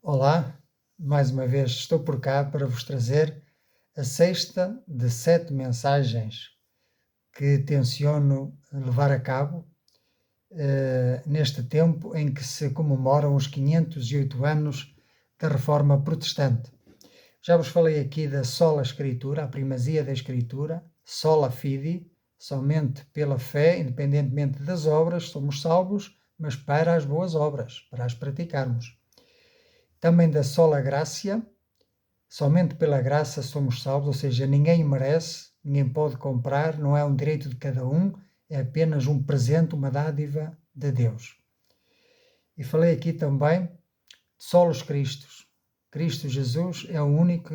Olá, mais uma vez estou por cá para vos trazer a sexta de 7 mensagens que tenciono levar a cabo neste tempo em que se comemoram os 508 anos da Reforma Protestante. Já vos falei aqui da sola Escritura, a primazia da Escritura, sola fide, somente pela fé, independentemente das obras, somos salvos, mas para as boas obras, para as praticarmos. Também da sola gratia, somente pela graça somos salvos, ou seja, ninguém merece, ninguém pode comprar, não é um direito de cada um, é apenas um presente, uma dádiva de Deus. E falei aqui também de solos Cristos. Cristo Jesus é o único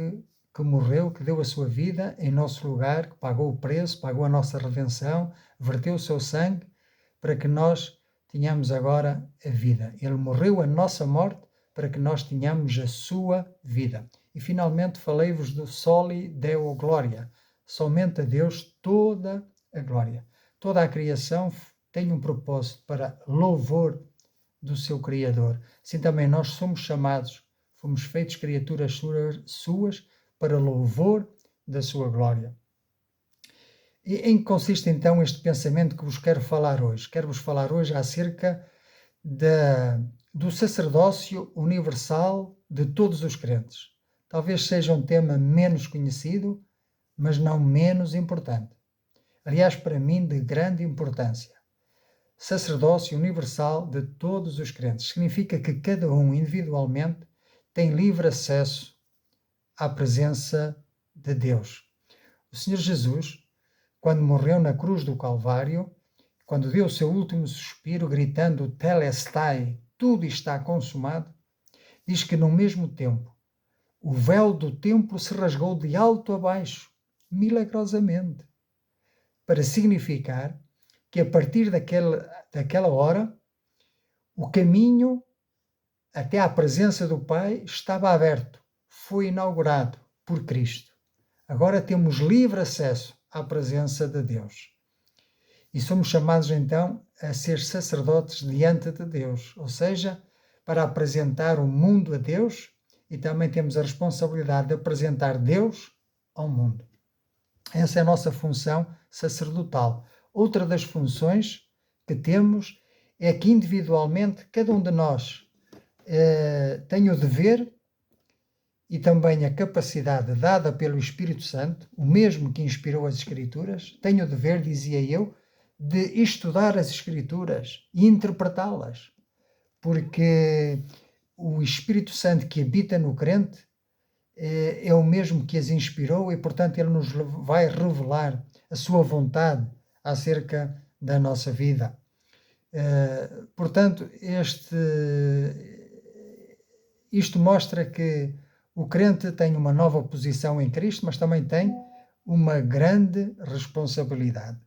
que morreu, que deu a sua vida em nosso lugar, que pagou o preço, pagou a nossa redenção, verteu o seu sangue para que nós tenhamos agora a vida. Ele morreu a nossa morte para que nós tenhamos a sua vida. E finalmente falei-vos do soli deo gloria. Somente a Deus toda a glória. Toda a criação tem um propósito para louvor do seu Criador. Assim também nós somos chamados, fomos feitos criaturas suas para louvor da sua glória. E em que consiste então este pensamento que vos quero falar hoje? Quero vos falar hoje acerca do sacerdócio universal de todos os crentes. Talvez seja um tema menos conhecido, mas não menos importante. Aliás, para mim, de grande importância. Sacerdócio universal de todos os crentes. Significa que cada um individualmente tem livre acesso à presença de Deus. O Senhor Jesus, quando morreu na cruz do Calvário, quando deu o seu último suspiro, gritando Telestai, tudo está consumado, diz que no mesmo tempo o véu do templo se rasgou de alto a baixo, milagrosamente, para significar que a partir daquela hora o caminho até à presença do Pai estava aberto, foi inaugurado por Cristo. Agora temos livre acesso à presença de Deus. E somos chamados então a ser sacerdotes diante de Deus, ou seja, para apresentar o mundo a Deus, e também temos a responsabilidade de apresentar Deus ao mundo. Essa é a nossa função sacerdotal. Outra das funções que temos é que individualmente cada um de nós tem o dever e também a capacidade dada pelo Espírito Santo, o mesmo que inspirou as Escrituras, tem o dever, dizia eu, de estudar as Escrituras e interpretá-las, porque o Espírito Santo que habita no crente é o mesmo que as inspirou e, portanto, ele nos vai revelar a sua vontade acerca da nossa vida. Portanto, isto mostra que o crente tem uma nova posição em Cristo, mas também tem uma grande responsabilidade.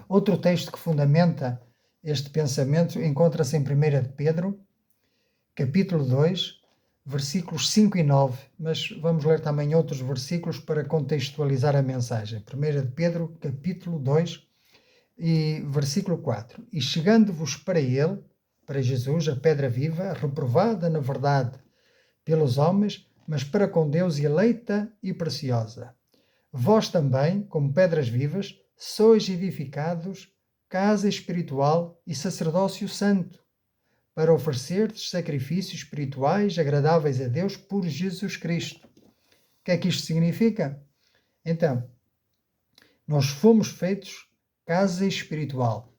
Outro texto que fundamenta este pensamento encontra-se em 1 de Pedro, capítulo 2, versículos 5 e 9, mas vamos ler também outros versículos para contextualizar a mensagem. 1 de Pedro, capítulo 2, e versículo 4. E chegando-vos para ele, para Jesus, a pedra viva, reprovada na verdade pelos homens, mas para com Deus eleita e preciosa. Vós também, como pedras vivas, sois edificados casa espiritual e sacerdócio santo, para oferecer-vos sacrifícios espirituais agradáveis a Deus por Jesus Cristo. O que é que isto significa? Então, nós fomos feitos casa espiritual.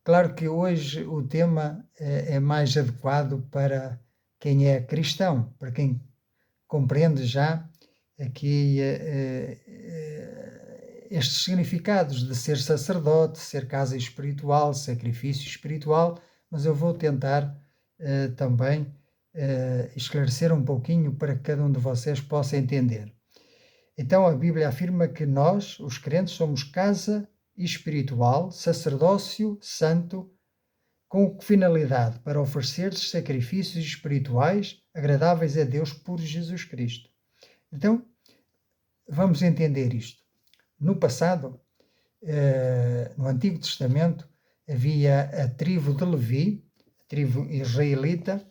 Claro que hoje o tema é mais adequado para quem é cristão, para quem compreende já aqui estes significados de ser sacerdote, ser casa espiritual, sacrifício espiritual, mas eu vou tentar também esclarecer um pouquinho para que cada um de vocês possa entender. Então a Bíblia afirma que nós, os crentes, somos casa espiritual, sacerdócio santo, com que finalidade? Para oferecer sacrifícios espirituais agradáveis a Deus por Jesus Cristo. Então, vamos entender isto. No passado, no Antigo Testamento, havia a tribo de Levi, a tribo israelita,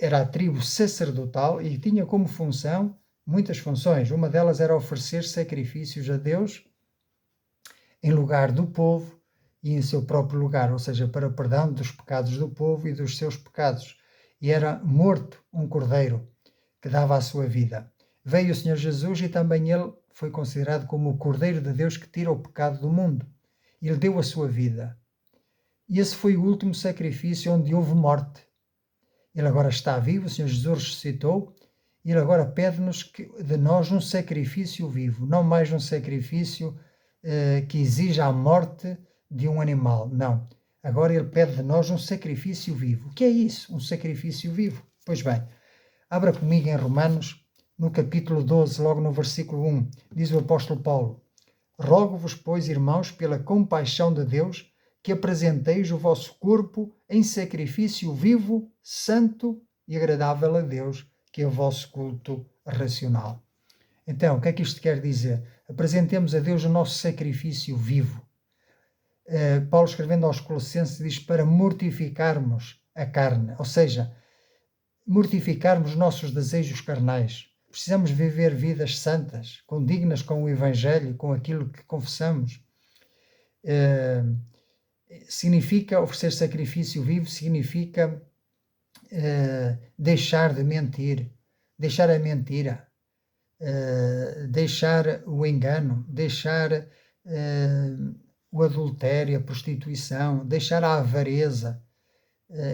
era a tribo sacerdotal e tinha como função muitas funções. Uma delas era oferecer sacrifícios a Deus em lugar do povo e em seu próprio lugar, ou seja, para perdão dos pecados do povo e dos seus pecados. E era morto um cordeiro que dava a sua vida. Veio o Senhor Jesus e também ele foi considerado como o Cordeiro de Deus que tira o pecado do mundo. Ele deu a sua vida. E esse foi o último sacrifício onde houve morte. Ele agora está vivo, o Senhor Jesus ressuscitou, e ele agora pede-nos de nós um sacrifício vivo, não mais um sacrifício que exija a morte de um animal. Não. Agora ele pede de nós um sacrifício vivo. O que é isso? Um sacrifício vivo? Pois bem, abra comigo em Romanos, no capítulo 12, logo no versículo 1, diz o apóstolo Paulo: Rogo-vos, pois, irmãos, pela compaixão de Deus, que apresenteis o vosso corpo em sacrifício vivo, santo e agradável a Deus, que é o vosso culto racional. Então, o que é que isto quer dizer? Apresentemos a Deus o nosso sacrifício vivo. Paulo, escrevendo aos Colossenses, diz para mortificarmos a carne, ou seja, mortificarmos nossos desejos carnais. Precisamos viver vidas santas, condignas com o Evangelho, com aquilo que confessamos. Significa oferecer sacrifício vivo, significa deixar de mentir, deixar a mentira, deixar o engano, deixar o adultério, a prostituição, deixar a avareza,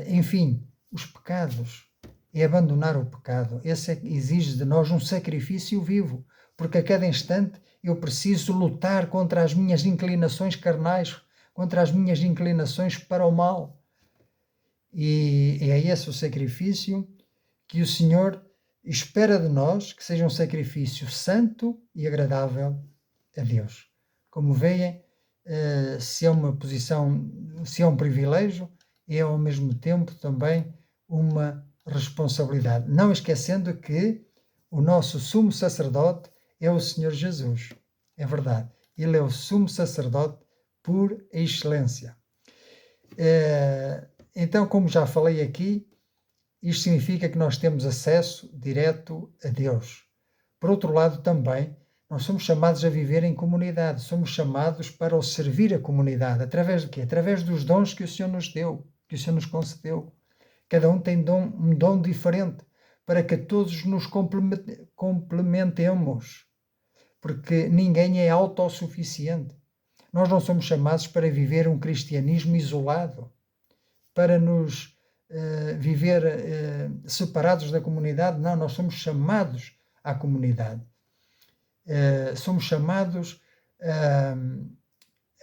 enfim, os pecados. É abandonar o pecado. Esse exige de nós um sacrifício vivo, porque a cada instante eu preciso lutar contra as minhas inclinações carnais, contra as minhas inclinações para o mal. E é esse o sacrifício que o Senhor espera de nós, que seja um sacrifício santo e agradável a Deus. Como veem, se é uma posição, se é um privilégio, é ao mesmo tempo também uma responsabilidade. Não esquecendo que o nosso sumo sacerdote é o Senhor Jesus. É verdade. Ele é o sumo sacerdote por excelência. Então, como já falei aqui, isto significa que nós temos acesso direto a Deus. Por outro lado, também, nós somos chamados a viver em comunidade, somos chamados para o servir a comunidade. Através de quê? Através dos dons que o Senhor nos deu, que o Senhor nos concedeu. Cada um tem um dom diferente, para que todos nos complementemos, porque ninguém é autossuficiente. Nós não somos chamados para viver um cristianismo isolado, para nos viver separados da comunidade. Não, nós somos chamados à comunidade. Somos chamados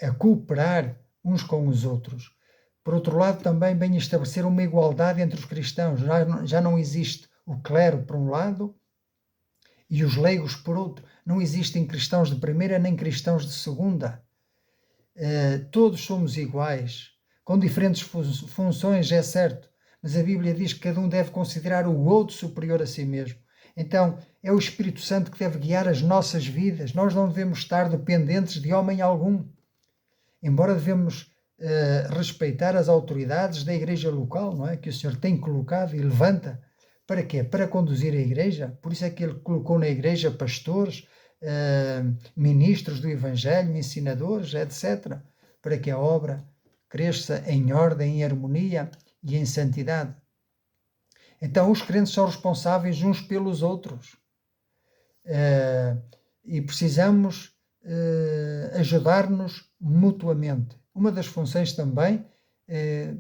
a cooperar uns com os outros. Por outro lado, também bem estabelecer uma igualdade entre os cristãos. Já não existe o clero por um lado e os leigos por outro. Não existem cristãos de primeira nem cristãos de segunda. Todos somos iguais, com diferentes funções, é certo, mas a Bíblia diz que cada um deve considerar o outro superior a si mesmo. Então, é o Espírito Santo que deve guiar as nossas vidas. Nós não devemos estar dependentes de homem algum. Embora devemos respeitar as autoridades da igreja local, não é? Que o Senhor tem colocado e levanta. Para quê? Para conduzir a igreja. Por isso é que Ele colocou na igreja pastores, ministros do Evangelho, ensinadores, etc. Para que a obra cresça em ordem, em harmonia e em santidade. Então, os crentes são responsáveis uns pelos outros. E precisamos ajudar-nos mutuamente. Uma das funções também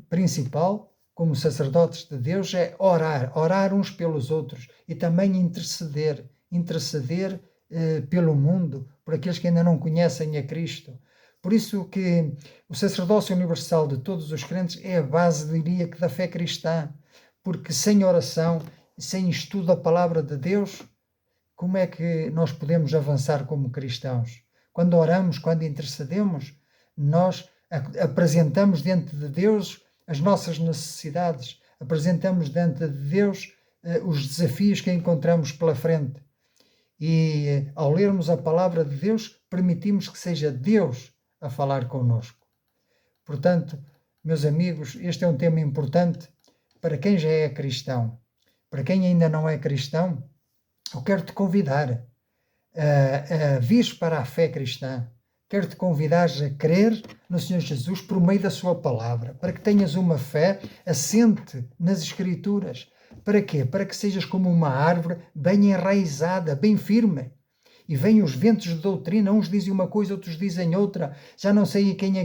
principal, como sacerdotes de Deus, é orar uns pelos outros e também interceder pelo mundo, por aqueles que ainda não conhecem a Cristo. Por isso que o sacerdócio universal de todos os crentes é a base, diria que, da fé cristã, porque sem oração, sem estudo da palavra de Deus, como é que nós podemos avançar como cristãos? Quando oramos, quando intercedemos, nós apresentamos diante de Deus as nossas necessidades, apresentamos diante de Deus os desafios que encontramos pela frente. E ao lermos a palavra de Deus, permitimos que seja Deus a falar connosco. Portanto, meus amigos, este é um tema importante para quem já é cristão. Para quem ainda não é cristão, eu quero te convidar a vir para a fé cristã. Quero te convidar a crer no Senhor Jesus por meio da sua palavra, para que tenhas uma fé assente nas Escrituras. Para quê? Para que sejas como uma árvore bem enraizada, bem firme. E vêm os ventos de doutrina, uns dizem uma coisa, outros dizem outra, já não sei quem é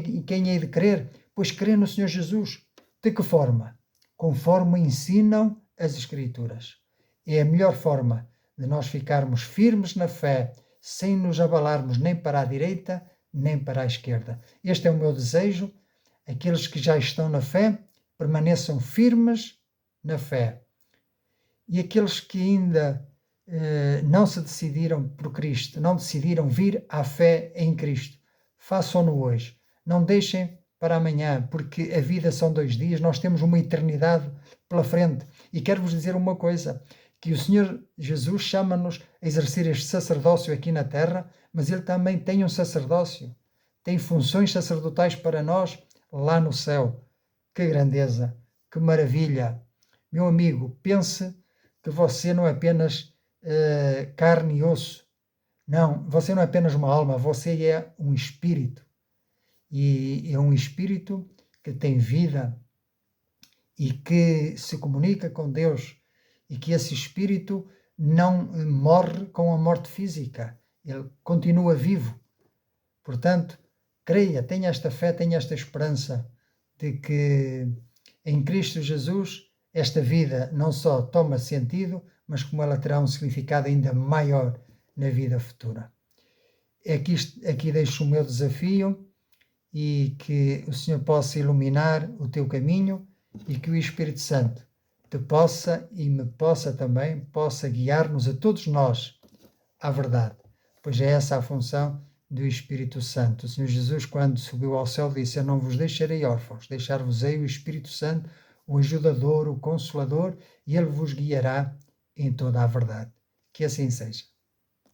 de crer, pois crê no Senhor Jesus. De que forma? Conforme ensinam as Escrituras. É a melhor forma de nós ficarmos firmes na fé, sem nos abalarmos nem para a direita, nem para a esquerda. Este é o meu desejo. Aqueles que já estão na fé, permaneçam firmes na fé. E aqueles que ainda não se decidiram por Cristo, não decidiram vir à fé em Cristo, façam-no hoje. Não deixem para amanhã, porque a vida são 2 dias, nós temos uma eternidade pela frente. E quero-vos dizer uma coisa, que o Senhor Jesus chama-nos a exercer este sacerdócio aqui na terra, mas Ele também tem um sacerdócio, tem funções sacerdotais para nós lá no céu. Que grandeza, que maravilha! Meu amigo, pense que você não é apenas carne e osso. Não, você não é apenas uma alma, você é um espírito. E é um espírito que tem vida e que se comunica com Deus, e que esse espírito não morre com a morte física, ele continua vivo. Portanto, creia, tenha esta fé, tenha esta esperança de que em Cristo Jesus esta vida não só toma sentido, mas como ela terá um significado ainda maior na vida futura. Aqui deixo o meu desafio, e que o Senhor possa iluminar o teu caminho, e que o Espírito Santo te possa e me possa guiar-nos a todos nós à verdade, pois é essa a função do Espírito Santo. O Senhor Jesus, quando subiu ao céu, disse: eu não vos deixarei órfãos, deixar-vos-ei o Espírito Santo, o ajudador, o consolador, e ele vos guiará em toda a verdade. Que assim seja.